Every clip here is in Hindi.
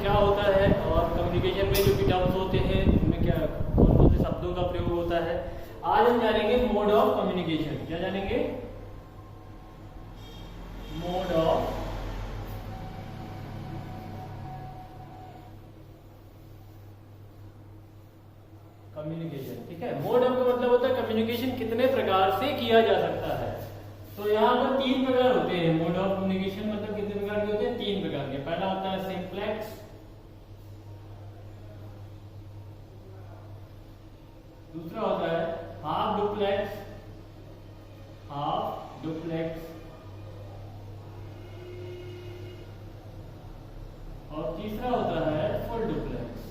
क्या होता है और कम्युनिकेशन में जो भी टर्म्स होते हैं उनमें क्या कौन कौन से शब्दों का प्रयोग होता है। आज हम जानेंगे मोड ऑफ कम्युनिकेशन। क्या जानेंगे? Mode of communication. ठीक है, मोड ऑफ का मतलब होता है कम्युनिकेशन कितने प्रकार से किया जा सकता है। तो यहाँ पर 3 प्रकार होते हैं। मोड ऑफ कम्युनिकेशन मतलब कितने प्रकार के होते हैं? 3 प्रकार के। पहला होता है सिंप्लेक्स, दूसरा होता है हाफ डुप्लेक्स, और तीसरा होता है फुल डुप्लेक्स।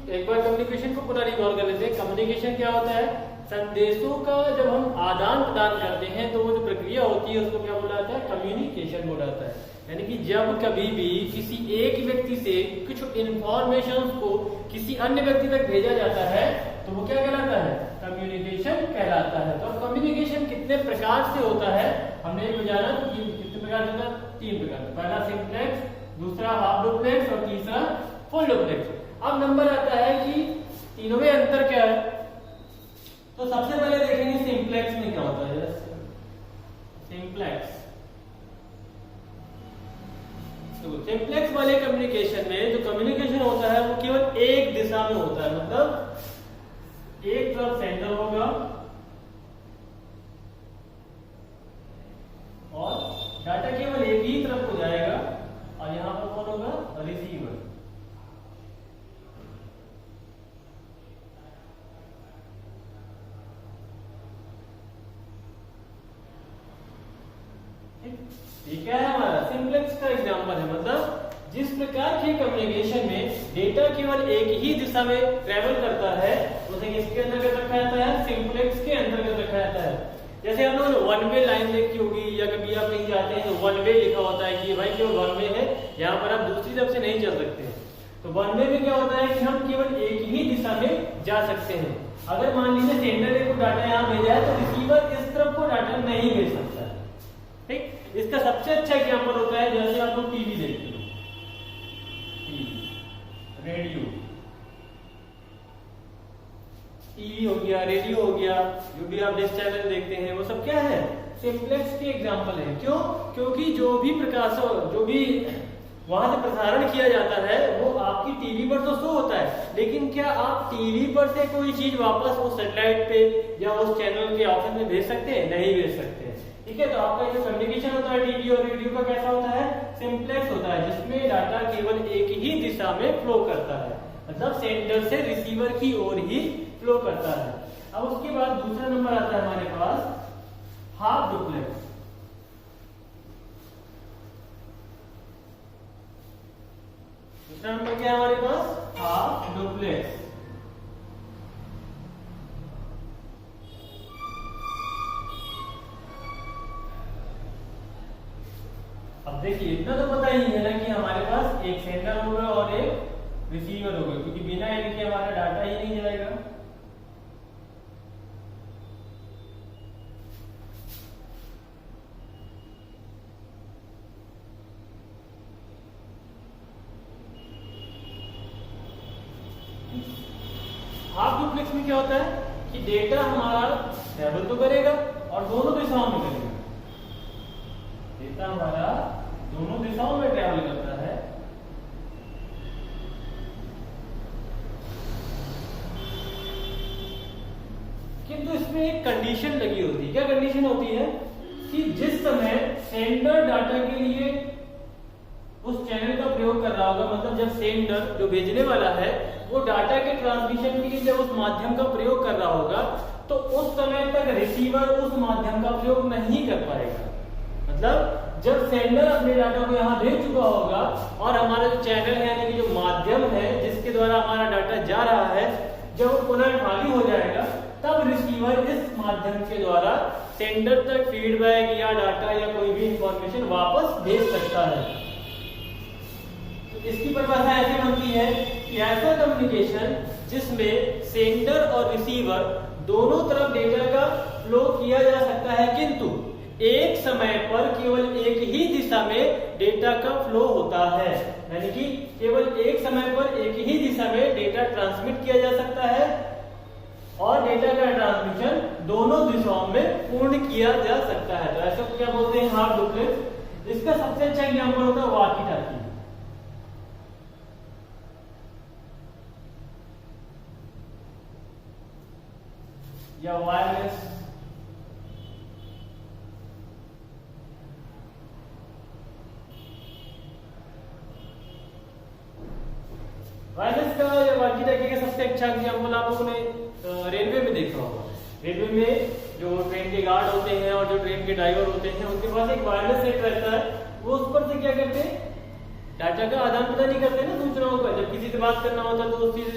एक बार कम्युनिकेशन को पूरा रिकॉल कर लेते हैं। कम्युनिकेशन क्या होता है? संदेशों का जब हम आदान प्रदान करते हैं तो वो जो प्रक्रिया होती है उसको क्या बोला जाता है? कम्युनिकेशन बोला जाता है। यानी कि जब कभी भी किसी एक व्यक्ति से कुछ इंफॉर्मेशन को किसी अन्य व्यक्ति तक भेजा जाता है तो वो क्या कहलाता है? कम्युनिकेशन कहलाता है। तो कम्युनिकेशन कितने प्रकार से होता है हमने ये जाना कि कितने प्रकार से होता है? 3 प्रकार। पहला सिंप्लेक्स, दूसरा हाफ डुप्लेक्स और तीसरा फुल डुप्लेक्स। अब नंबर आता है कि तीनों में अंतर क्या है। तो सबसे पहले देखेंगे सिंप्लेक्स में क्या होता है। सिंप्लेक्स, तो सिंप्लेक्स वाले कम्युनिकेशन में जो कम्युनिकेशन होता है वो केवल एक दिशा में होता है। मतलब एक तरफ सेंडर होगा और डाटा केवल एक ही तरफ को जाएगा और यहां पर कौन होगा? रिसीवर। ठीक है, हमारा सिंप्लेक्स का एग्जांपल है। मतलब जिस प्रकार के कम्युनिकेशन में डेटा केवल एक ही दिशा में ट्रेवल करता है उसे किसके अंतर्गत रखा जाता है? सिंप्लेक्स के अंतर्गत रखा जाता है। जैसे हम लोग वन वे लाइन देखी होगी या कभी आप कहीं जाते हैं तो वन वे लिखा होता है कि भाई केवल वन वे है, यहाँ पर आप दूसरी तरफ से नहीं चल सकते हैं। तो वन वे में क्या होता है कि हम केवल एक ही दिशा में जा सकते हैं। अगर मान लीजिए सेंडर ने कोई डाटा यहाँ भेजा है तो रिसीवर इस तरफ को डाटा नहीं भेज सकता है। ठीक, इसका सबसे अच्छा एग्जांपल होता है जैसे आप लोग टीवी देखते हो, रेडियो, टीवी हो गया, रेडियो हो गया, जो भी आप डिश चैनल देखते हैं वो सब क्या है? सिंप्लेक्स के एग्जांपल है। क्यों? क्योंकि जो भी प्रकाश जो भी वहां से प्रसारण किया जाता है वो आपकी टीवी पर तो शो होता है, लेकिन क्या आप टीवी पर से कोई चीज वापस उस सैटेलाइट पे या उस चैनल के ऑफिस में भेज सकते हैं? नहीं भेज सकते हैं। ठीक है, तो आपका जो कम्युनिकेशन होता है टीवी और रेडियो का कैसा होता है? सिंप्लेक्स होता है, जिसमें डाटा केवल एक ही दिशा में फ्लो करता है। मतलब सेंडर से रिसीवर की ओर ही फ्लो करता है। अब उसके बाद दूसरा नंबर आता है हमारे पास हाफ डुप्लेक्स। दूसरा नंबर क्या है हमारे पास? Half duplex. अब देखिए इतना तो पता ही है ना कि हमारे पास एक सेंडर होगा और एक रिसीवर होगा, क्योंकि बिना इनके हमारा डाटा ही नहीं जाएगा। हाफ डुप्लेक्स में क्या होता है कि डेटा हमारा ट्रैवल तो करेगा और दोनों दिशाओं में करेगा। डेटा हमारा दोनों दिशाओं में ट्रैवल करता है। किंतु इसमें एक कंडीशन लगी होती है। क्या कंडीशन होती है? कि जिस समय सेंडर डाटा के लिए उस चैनल का प्रयोग कर रहा होगा, मतलब जब सेंडर जो भेजने वाला है वो डाटा के ट्रांसमिशन के लिए जब उस माध्यम का प्रयोग कर रहा होगा तो उस समय तक रिसीवर उस माध्यम का प्रयोग नहीं कर पाएगा। मतलब जब सेंडर अपने डाटा को यहाँ भेज चुका होगा और हमारा जो चैनल है यानी कि जो माध्यम है जिसके द्वारा हमारा डाटा जा रहा है, जब वो पुनः खाली हो जाएगा तब रिसीवर इस माध्यम के द्वारा सेंडर तक फीडबैक या डाटा या कोई भी इंफॉर्मेशन वापस भेज सकता है। तो इसकी परिभाषा ऐसी बनती है कि ऐसा कम्युनिकेशन जिसमें सेंडर और रिसीवर दोनों तरफ डेटा का फ्लो किया जा सकता है, किंतु एक समय पर केवल एक ही दिशा में डेटा का फ्लो होता है। यानी कि केवल एक समय पर एक ही दिशा में डेटा ट्रांसमिट किया जा सकता है और डेटा का ट्रांसमिशन दोनों दिशाओं में पूर्ण किया जा सकता है। तो ऐसा क्या बोलते हैं, हाफ डुप्लेक्स। इसका सबसे अच्छा एग्जांपल होता है वॉकी टॉकी या वायरलेस। वायरलेस का या वॉकी टॉकी का सबसे अच्छा एग्जांपल आप लोगों ने रेलवे में देखा होगा। रेलवे में जो ट्रेन के गार्ड होते हैं और जो ट्रेन के ड्राइवर होते हैं, उनके पास एक वायरलेस सेट रहता है। वो उस पर से क्या करते हैं, डाटा का आदान प्रदान नहीं करते ना सूचनाओं का। जब किसी से बात करना होता है तो उस चीज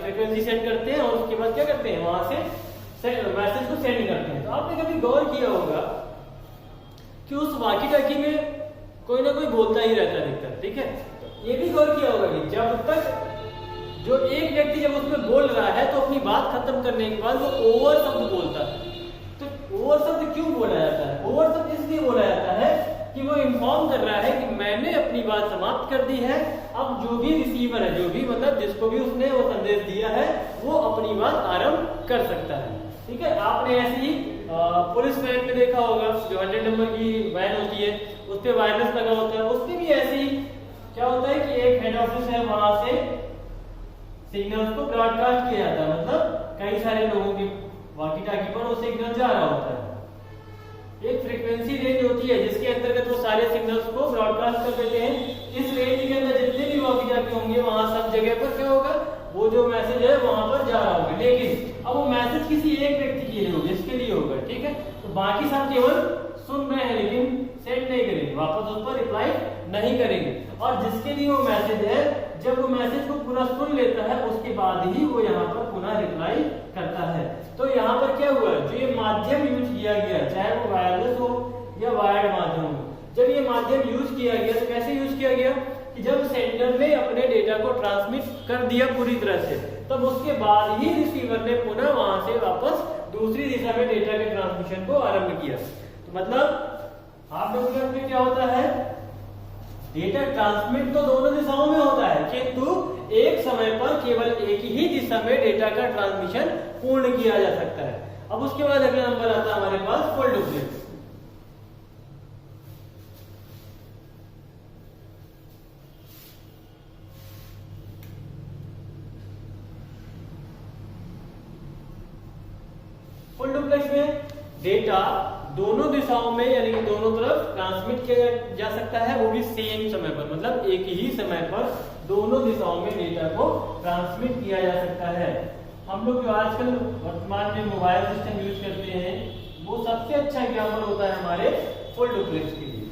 फ्रिक्वेंसी सेट करते हैं और उसके बाद क्या करते हैं, वहां से मैसेज को सेंड करते हैं। तो आपने कभी गौर किया होगा कि उस वॉकी टॉकी में कोई ना कोई बोलता ही रहता है, ठीक है। ये भी गौर किया होगा कि जब तक जो एक व्यक्ति जब उसमें बोल रहा है तो अपनी बात खत्म करने के बाद वो ओवर शब्द बोलता है। तो ओवर शब्द क्यों बोला जाता है? ओवर शब्द इसलिए बोला जाता है कि वो इन्फॉर्म कर रहा है कि मैंने अपनी बात समाप्त कर दी है। अब जो भी रिसीवर है, जो भी मतलब जिसको भी उसने वो संदेश दिया है, वो अपनी बात आरंभ कर सकता है, ठीक है। आपने ऐसे ही पुलिस वैन में देखा होगा, जो 100 नंबर की वैन होती है उस पर वायरलेस लगा होता है। उसमें भी ऐसे ही क्या होता है कि एक हेड ऑफिस है, वहां से सिग्नल्स को ब्रॉडकास्ट किया जाता है। मतलब कई सारे लोगों के वॉकी टॉकी पर वो सिग्नल जा रहा होता है। एक फ्रीक्वेंसी रेंज होती है जिसके अंतर्गत वो सारे सिग्नल्स को ब्रॉडकास्ट कर देते हैं। इस रेंज के अंदर जितने भी वॉकी टॉकी होंगे वहां सब जगह पर क्या होगा, वो जो मैसेज है वहां पर जा रहा होगा। लेकिन अब वो मैसेज किसी एक व्यक्ति के लिए होगा, इसके लिए होगा, ठीक है। तो बाकी सब केवल सुन रहे हैं लेकिन सेंड नहीं करेंगे, वापस उस पर रिप्लाई नहीं करेंगे। और जिसके लिए वो मैसेज है, जब वो मैसेज को पूरा सुन लेता है उसके बाद ही वो यहाँ पर पुनः रिप्लाई करता है। तो यहाँ पर क्या हुआ, जो ये माध्यम यूज किया गया, चाहे वो वायरलेस हो या वायर्ड माध्यम हो, जब ये माध्यम यूज किया गया तो कैसे यूज किया गया कि जब सेंडर ने अपने डेटा को ट्रांसमिट कर दिया पूरी तरह से, तब उसके बाद ही रिसीवर ने पुनः वहां से वापस दूसरी दिशा में डेटा के ट्रांसमिशन को आरंभ किया। तो मतलब हाफ डुप्लेक्स में क्या होता है, डेटा ट्रांसमिट तो दोनों दिशाओं में होता है, किंतु एक समय पर केवल एक ही दिशा में डेटा का ट्रांसमिशन पूर्ण किया जा सकता है। अब उसके बाद अगला नंबर आता है हमारे पास फुल डुप्लेक्स। फुल डुप्लेक्स में डेटा दोनों दिशाओं में यानी कि दोनों तरफ ट्रांसमिट किया जा सकता है, वो भी सेम समय पर। मतलब एक ही समय पर दोनों दिशाओं में डेटा को ट्रांसमिट किया जा सकता है। हम लोग जो आजकल वर्तमान में मोबाइल सिस्टम यूज करते हैं, वो सबसे अच्छा एग्जाम्पल होता है हमारे फुल डुप्लेक्स के लिए।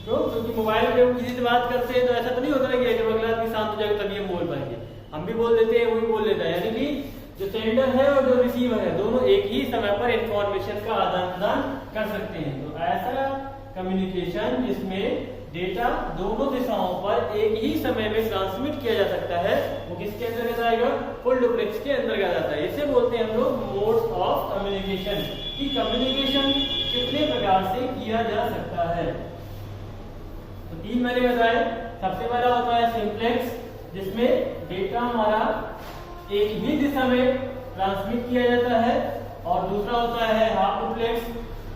क्योंकि मोबाइल पे किसी से बात करते हैं तो ऐसा तो नहीं होता है कि जब अगला आदमी शांत हो जाएगा तभी हम बोल पाएंगे। हम भी बोल देते हैं, वो भी बोल लेता है। यानी कि जो सेंडर है और जो रिसीवर है, दोनों एक ही समय पर इंफॉर्मेशन का आदान प्रदान कर सकते हैं। तो ऐसा कम्युनिकेशन जिसमें डेटा दोनों दिशाओं पर एक ही समय में ट्रांसमिट किया जा सकता है, वो किसके अंतर्गत आएगा, फुल डुप्लेक्स के अंतर्गत आता है। इसे बोलते हैं हम लोग मोड्स ऑफ कम्युनिकेशन, कि कम्युनिकेशन कितने प्रकार से किया जा सकता है। तो तीन मैंने बताए। सबसे पहला होता है सिंप्लेक्स, जिसमें डेटा हमारा एक ही दिशा में ट्रांसमिट किया जाता है। और दूसरा होता है हाफ डुप्लेक्स,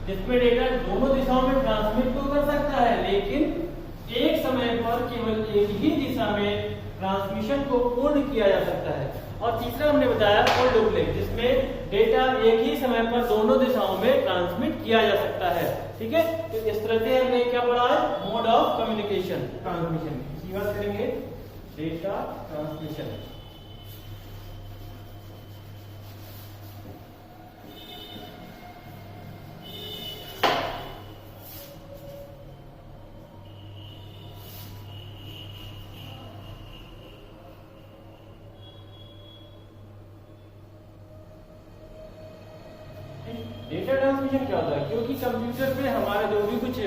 जिसमें डेटा दोनों दिशाओं में ट्रांसमिट तो कर सकता है लेकिन एक समय पर केवल एक ही दिशा में ट्रांसमिशन को पूर्ण किया जा सकता है। और तीसरा हमने बताया फुल डुप्लेक्स, जिसमें डेटा एक ही समय पर दोनों दिशाओं में ट्रांसमिट किया जा सकता है, ठीक है। तो इस तरह से हमने क्या पढ़ा है, मोड ऑफ कम्युनिकेशन, ट्रांसमिशन। इसी बात करेंगे डेटा ट्रांसमिशन। डेटा ट्रांसमिशन क्या होता है, क्योंकि कंप्यूटर पे हमारा जो भी कुछ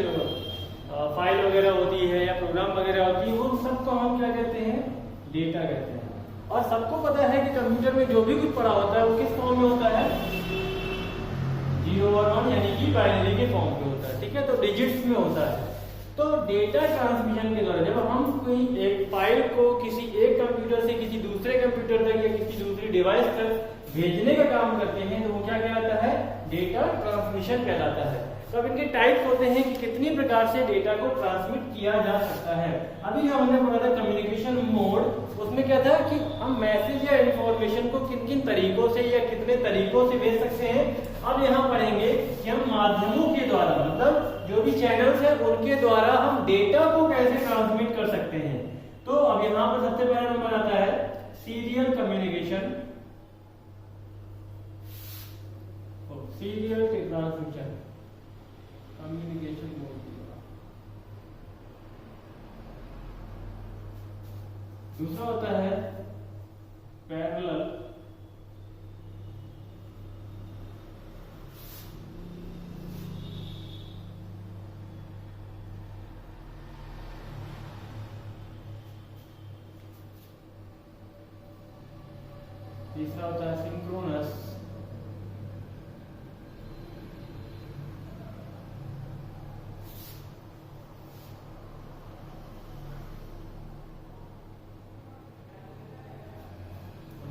फाइल वगैरह होती है या प्रोग्राम वगैरह होती है, उन सबको हम क्या कहते हैं, डेटा कहते हैं। और सबको पता है कि कंप्यूटर में जो भी कुछ पढ़ा होता है वो किस फॉर्म में होता है, 0 और 1 यानी कि बाइनरी के फॉर्म में होता है, ठीक है, तो डिजिट्स में होता है। तो डेटा ट्रांसमिशन के दौरान जब हम कोई एक फाइल को किसी एक कंप्यूटर से किसी दूसरे कंप्यूटर तक या किसी दूसरी डिवाइस तक भेजने का काम करते हैं तो वो क्या कहलाता है, डेटा ट्रांसमिशन कहलाता है। तो अब इनके टाइप्स होते हैं कि कितनी प्रकार से डेटा को ट्रांसमिट किया जा सकता है। अभी हमने पढ़ा था कम्युनिकेशन मोड, उसमें क्या था कि हम मैसेज या इंफॉर्मेशन को किन किन तरीकों से या कितने तरीकों से भेज सकते हैं। अब यहाँ पढ़ेंगे कि हम माध्यमों के द्वारा, मतलब जो भी चैनल्स है उनके द्वारा हम डेटा को कैसे ट्रांसमिट कर सकते हैं। तो अब यहाँ पर सबसे पहला नंबर आता है serial communication, serial transmission, communication mode. दूसरा होता है पैरेलल, तीसरा होता है सिंक्रोनस,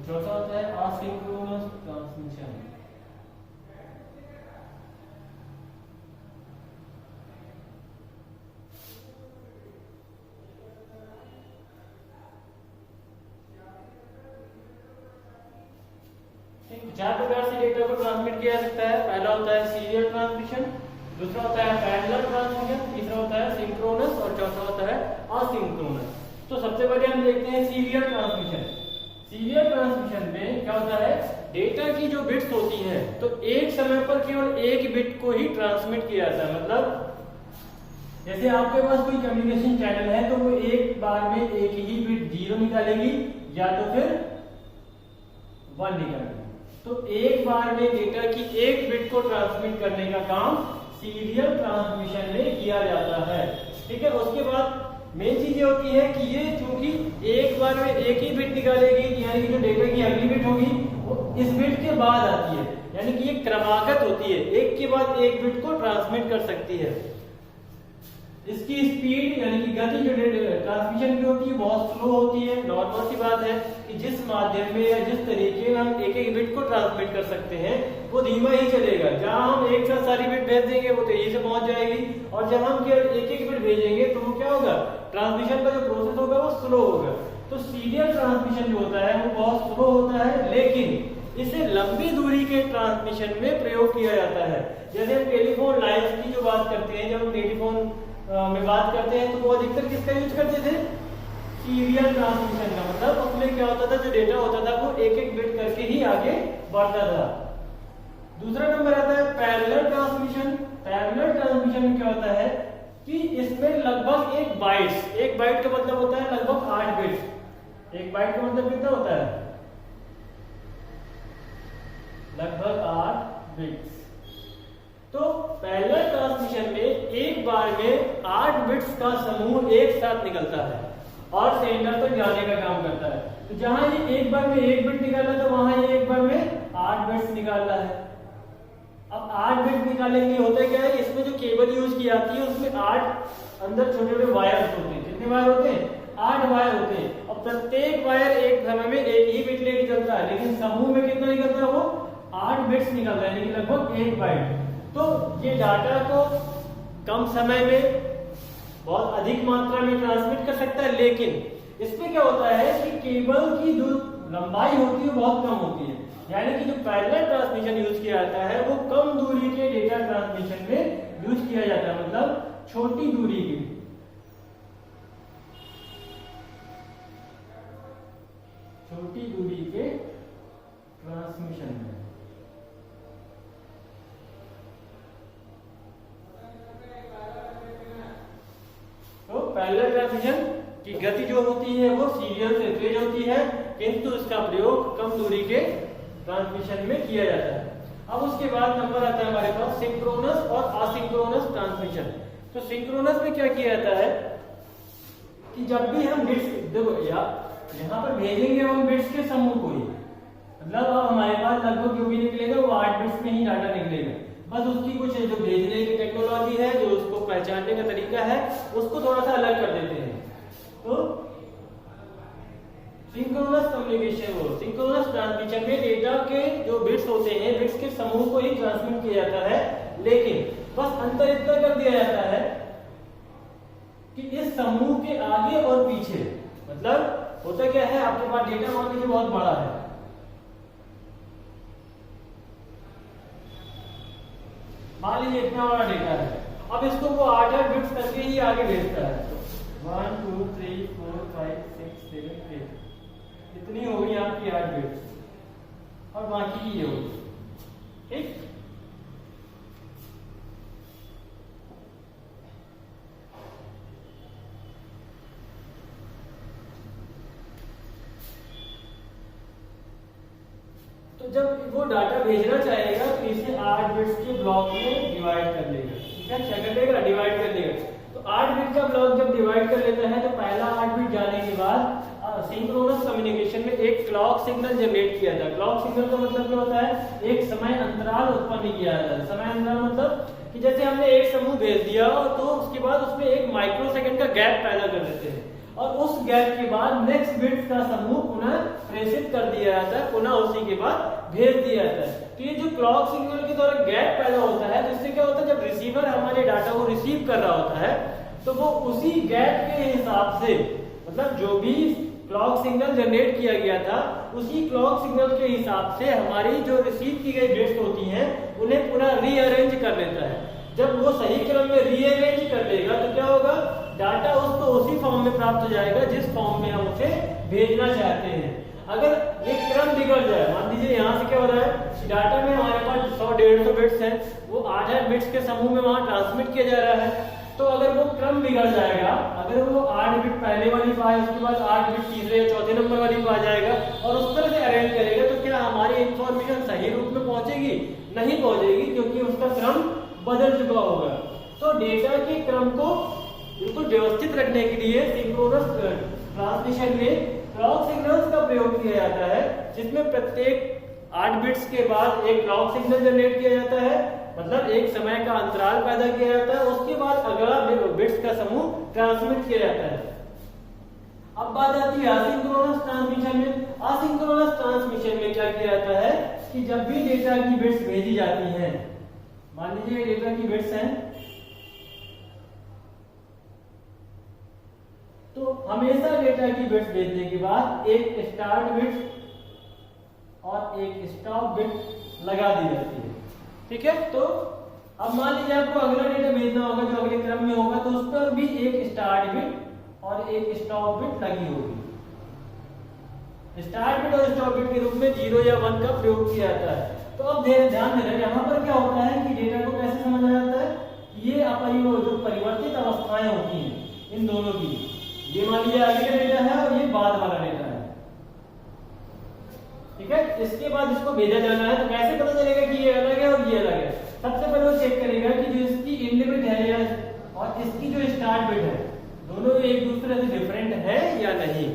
चौथा होता है असिंक्रोनस ट्रांसमिशन। चार प्रकार से डेटा को ट्रांसमिट किया जा सकता है। पहला होता है सीरियल ट्रांसमिशन, दूसरा होता है पैरेलल ट्रांसमिशन, तीसरा होता है सिंक्रोनस और चौथा होता है असिंक्रोनस। तो सबसे पहले हम देखते हैं सीरियल ट्रांसमिशन। सीरियल ट्रांसमिशन में क्या होता है, डेटा की जो बिट्स होती हैं तो एक समय पर केवल एक बिट को ही ट्रांसमिट किया जाता है। मतलब जैसे आपके पास कोई कम्युनिकेशन चैनल है तो वो एक बार में एक ही बिट 0 निकालेगी या तो फिर 1 निकालेगी। तो एक बार में डेटा की एक बिट को ट्रांसमिट करने का काम सीरियल ट्रांसमिशन में किया जाता है, ठीक है। उसके बाद मेन चीज ये होती है कि ये चूंकि एक बार में एक ही बिट निकालेगी, यानी कि जो डेटा की अगली बिट होगी वो इस बिट के बाद आती है, यानी कि ये क्रमागत होती है, एक के बाद एक बिट को ट्रांसमिट कर सकती है। इसकी स्पीड यानी कि गति जो ट्रांसमिशन की होती है बहुत स्लो होती है। नॉर्मल सी बात है कि जिस माध्यम में या जिस तरीके में हम एक एक बिट को ट्रांसमिट कर सकते हैं वो धीमा ही चलेगा। जहां हम एक साथ सारी बिट भेज देंगे वो तेजी से पहुंच जाएगी, और जब हम केवल एक एक बिट भेजेंगे तो वो क्या होगा, ट्रांसमिशन का जो प्रोसेस होगा वो स्लो होगा। तो सीरियल ट्रांसमिशन जो होता है वो बहुत स्लो होता है, लेकिन इसे लंबी दूरी के ट्रांसमिशन में प्रयोग किया जाता है। जैसे हम टेलीफोन लाइन्स की जो बात करते हैं, जब हम टेलीफोन में बात करते हैं तो वो अधिकतर किसका यूज करते थे, सीरियल ट्रांसमिशन का। मतलब उसमें क्या होता था, जो डेटा होता था वो एक एक बिट करके ही आगे बढ़ता था। दूसरा नंबर आता है पैरेलल ट्रांसमिशन। पैरेलल ट्रांसमिशन में क्या होता है कि इसमें लगभग एक बाइट का मतलब होता है लगभग 8 बिट्स। एक बाइट का मतलब कितना होता है, लगभग 8 बिट्स। तो पैरेलल ट्रांसमिशन में एक बार में 8 बिट्स का समूह एक साथ निकलता है और सेंडर तक जाने का काम करता है। तो जहां ये एक बार में एक बिट निकाला तो वहां ये एक बार में 8 बिट्स निकालता है। अब 8 बिट निकालने के लिए होता क्या है, इसमें जो केबल यूज की जाती है उसमें 8 अंदर छोटे छोटे वायर्स होते हैं। कितने वायर होते हैं, 8 वायर होते हैं, और प्रत्येक वायर एक समय में एक ही बिट लेके चलता है, लेकिन समूह में कितना निकलता है, वो 8 बिट्स निकलता है, यानी कि लगभग 1 बाइट। तो ये डाटा को कम समय में बहुत अधिक मात्रा में ट्रांसमिट कर सकता है, लेकिन इसमें क्या होता है कि केबल की जो लंबाई होती है बहुत कम होती है। यानी कि जो पैरेलल ट्रांसमिशन यूज किया जाता है वो कम दूरी के डेटा ट्रांसमिशन में यूज किया जाता है, मतलब छोटी दूरी की। छोटी दूरी के ट्रांसमिशन में तो पैरेलल ट्रांसमिशन की गति जो होती है वो सीरियल से तेज होती है, किंतु इसका प्रयोग कम दूरी के ट्रांसमिशन में किया जाता है। अब उसके बाद नंबर आता है हमारे पास सिंक्रोनस और असिंक्रोनस ट्रांसमिशन। तो सिंक्रोनस में क्या किया जाता है कि जब भी हम बिट्स, देखो यार यहाँ पर भेजेंगे हम बिट्स के समूह को ही, मतलब अब हमारे पास लगभग जो भी निकलेगा वो 8 बिट्स में ही डाटा निकलेगा। बस उसकी कुछ जो भेजने की टेक्नोलॉजी है, जो उसको पहचानने का तरीका है, उसको थोड़ा सा अलग कर देते हैं। तो सिंक्रोनस कम्युनिकेशन और सिंक्रोनस ट्रांसमिशन में डेटा के जो बिट्स होते हैं, बिट्स के समूह को ही ट्रांसमिट किया जाता है, लेकिन बस अंतर इतना कर दिया जाता है कि इस समूह के आगे और पीछे, मतलब होता क्या है, आपके पास डेटा मान लीजिए बहुत बड़ा है, मान लीजिए इतना बड़ा डेटा है, अब इसको वो 8 बिट्स करके ही आगे भेजता है। 1 2 3 4 5 6 7 8 इतनी हो गई आपकी 8 बिट्स और बाकी की ये होगी, ठीक। तो जब वो डाटा भेजना चाहेगा तो इसे 8 बिट्स के ब्लॉक में डिवाइड कर लेगा, ठीक है, क्या कर लेगा, डिवाइड कर लेगा। तो 8 बिट का ब्लॉक जब डिवाइड कर लेता है तो पहला 8 बिट जाने के बाद सिंक्रोनस कम्युनिकेशन में एक क्लॉक सिग्नल जनरेट किया जाता है। क्लॉक सिग्नल का मतलब क्या होता है, एक समय अंतराल उत्पन्न किया जाता है। समय अंतराल मतलब कि जैसे हमने एक समूह भेज दिया तो उसके बाद उसमें एक माइक्रोसेकंड का गैप पैदा कर देते हैं और उस गैप के बाद नेक्स्ट बिट्स का समूह पुनः प्रेषित कर दिया जाता है, पुनः उसी के बाद भेज दिया जाता है। तो ये जो क्लॉक सिग्नल के द्वारा गैप पैदा होता है, जिससे क्या होता है, जब रिसीवर हमारे डाटा को रिसीव कर रहा होता है तो वो उसी गैप के हिसाब से, मतलब जो भी क्लॉक सिग्नल जनरेट किया गया था उसी क्लॉक सिग्नल के हिसाब से हमारी जो रिसीव की गई बिट्स होती हैं उन्हें पुनः रीअरेंज कर लेता है। जब वो सही क्रम में रीअरेंज कर लेगा तो क्या होगा, डाटा उसको उसी फॉर्म में प्राप्त हो जाएगा जिस फॉर्म में हम उसे भेजना चाहते हैं। अगर ये क्रम बिगड़ जाए, मान लीजिए यहाँ से क्या हो रहा है, डाटा में हमारे पास 100-150 बिट्स हैं, वो 8 बिट्स के समूह में वहां ट्रांसमिट किया जा रहा है, तो अगर वो क्रम बिगड़ जाएगा, अगर वो 8 बिट पहले वाली पाए, उसके बाद 8 बिट तीसरे या चौथे नंबर वाली पा जाएगा और उस तरह से अरेंज करेगा, तो क्या हमारी इंफॉर्मेशन सही रूप में पहुंचेगी? नहीं पहुंचेगी, क्योंकि उसका क्रम बदल चुका होगा। तो डेटा के क्रम को बिल्कुल व्यवस्थित रखने के लिए सिंक्रोनस ट्रांसमिशन में क्लॉक सिग्नल्स का प्रयोग किया जाता है, जिसमें प्रत्येक 8 बिट्स के बाद एक क्लॉक सिग्नल जनरेट किया जाता है, मतलब एक समय का अंतराल पैदा किया जाता है, उसके बाद अगला बिट्स का समूह ट्रांसमिट किया जाता है। अब बात आती है असिंक्रोनस ट्रांसमिशन में। असिंक्रोनस ट्रांसमिशन में क्या किया जाता है कि जब भी डेटा की बिट्स भेजी जाती हैं, मान लीजिए डेटा की बिट्स हैं, तो हमेशा डेटा की बिट्स भेजने के बाद एक स्टार्ट बिट और एक स्टॉप बिट लगा दी जाती है, ठीक है। तो अब मान लीजिए आपको अगला डेटा भेजना होगा जो अगले क्रम में होगा, तो उस पर भी एक स्टार्ट बिट और एक स्टॉप बिट लगी होगी। स्टार्ट बिट और स्टॉप बिट के रूप में 0 या 1 का प्रयोग किया जाता है। तो अब ध्यान देना, यहाँ पर क्या होता है कि डेटा को कैसे समझा जाता है, ये जो परिवर्तित अवस्थाएं होती हैं इन दोनों की, ये मान लीजिए आगे का डेटा है और ये बाद वाला डेटा है, ठीक है। इसके बाद इसको भेजा जाना है, तो कैसे पता चलेगा कि ये अलग है और ये अलग है? सबसे पहले वो चेक करेगा कि जो इसकी एंड बिट है या और इसकी जो स्टार्ट बिट है, दोनों एक दूसरे से डिफरेंट है या नहीं।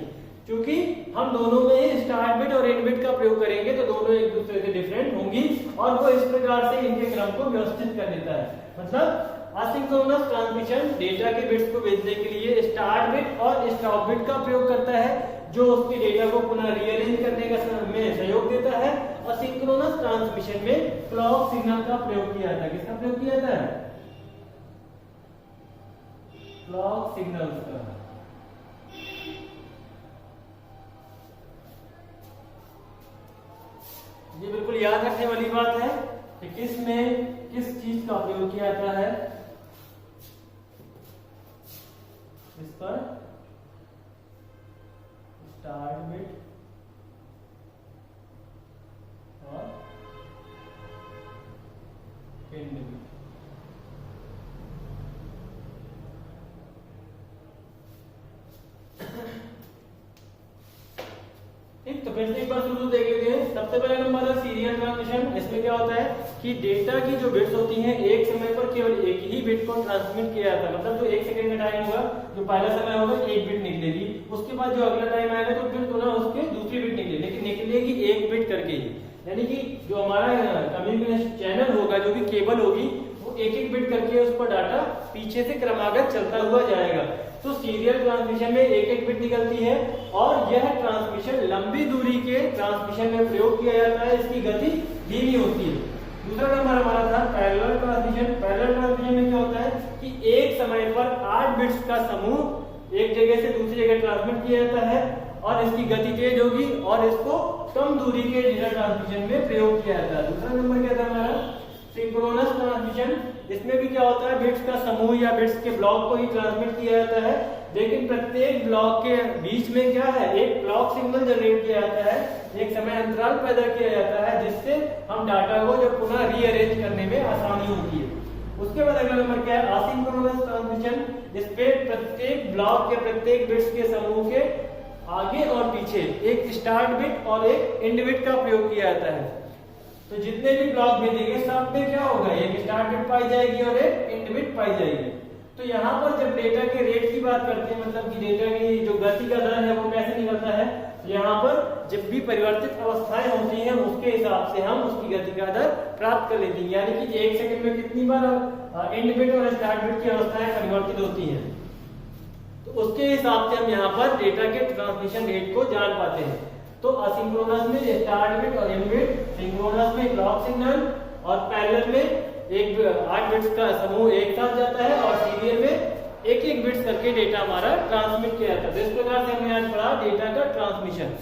क्योंकि हम दोनों में ही स्टार्ट बिट और एंड बिट का प्रयोग करेंगे तो दोनों एक दूसरे से डिफरेंट होंगी और वो इस प्रकार से इनके क्रम को व्यवस्थित कर देता है। मतलब असिंक्रोनस ट्रांसमिशन डेटा के बिट्स को भेजने के लिए स्टार्ट बिट और स्टॉप बिट का प्रयोग करता है, जो उसके डेटा को पुनः रीअरेंज करने का में सहयोग देता है। और सिंक्रोनस ट्रांसमिशन में क्लॉक सिग्नल का प्रयोग किया जाता है। किसका प्रयोग किया जाता है? क्लॉक सिग्नल का। ये बिल्कुल याद रखने वाली बात है कि किस में किस चीज का प्रयोग किया जाता है। इस पर स्टार्ट बिट और एंड बिट। ठीक, तो फिर से एक बार शुरू देख लेते हैं। सबसे पहला नंबर है सीरियल ट्रांसमिशन। इसमें क्या होता है कि डेटा की जो बिट्स होती हैं एक समय पर केवल एक ही बिट को ट्रांसमिट किया जाता है। मतलब जो 1 सेकंड का टाइम होगा, जो पहला समय होगा 1 बिट निकलेगी, उसके बाद जो अगला टाइम आएगा तो फिर तो ना उसके दूसरी बिट निकले, लेकिन निकलेगी एक बिट करके ही, यानी कि जो हमारा कम्युनिकेशन चैनल होगा, जो भी केबल होगी, वो एक एक बिट करके उस पर डाटा पीछे से क्रमागत चलता हुआ जाएगा। तो सीरियल ट्रांसमिशन में एक एक बिट निकलती है और यह ट्रांसमिशन लंबी दूरी के ट्रांसमिशन में प्रयोग किया जाता है, इसकी गति धीमी होती है। दूसरा नंबर हमारा था पैरेलल ट्रांसमिशन। पैरेलल ट्रांसमिशन में क्या होता है कि एक समय पर 8 बिट्स का समूह एक जगह से दूसरी जगह ट्रांसमिट किया जाता है और इसकी गति तेज होगी और इसको कम दूरी के डेटा ट्रांसमिशन में प्रयोग किया जाता है। दूसरा नंबर क्या था हमारा सिंक्रोनस ट्रांसमिशन। इसमें भी क्या होता है, बिट्स का समूह या बिट्स के ब्लॉक को ही ट्रांसमिट किया जाता है, लेकिन प्रत्येक ब्लॉक के बीच में क्या है, एक क्लॉक सिग्नल जनरेट किया जाता है, एक समय अंतराल पैदा किया जाता है, जिससे हम डाटा को जो पुनः रीअरेंज करने में आसानी होती है। उसके बाद अगला नंबर क्या है, असिंक्रोनस ट्रांसमिशन, जिसपे प्रत्येक ब्लॉक के प्रत्येक बिट्स के समूह के आगे और पीछे एक स्टार्ट बिट और एक एंड बिट का प्रयोग किया जाता है। तो जितने भी ब्लॉक भेजेंगे सब में क्या होगा, एक स्टार्ट बिट पाई जाएगी और एक एंड बिट पाई जाएगी। तो यहाँ पर जब डेटा के रेट की बात करते हैं, मतलब कि डेटा की जो गति का दर है वो कैसे निकलता है, यहाँ पर जब भी परिवर्तित अवस्थाएं होती हैं उसके हिसाब से हम उसकी गति का दर प्राप्त कर लेते हैं, यानी कि 1 सेकंड में कितनी बार एंड बिट और स्टार्ट बिट की अवस्थाएं परिवर्तित होती हैं, तो उसके हिसाब से हम यहाँ पर डेटा के ट्रांसमिशन रेट को जान पाते हैं। तो असिंक्रोनस में स्टार्ट बिट और एंड बिट, सिंक्रोनस में क्लॉक सिग्नल और पैरेलल में एक 8 बिट्स का समूह एक साथ जाता है और सीरियल में एक एक बिट्स करके डेटा हमारा ट्रांसमिट किया जाता है। तो इस प्रकार से हमने आज पढ़ा डेटा का ट्रांसमिशन।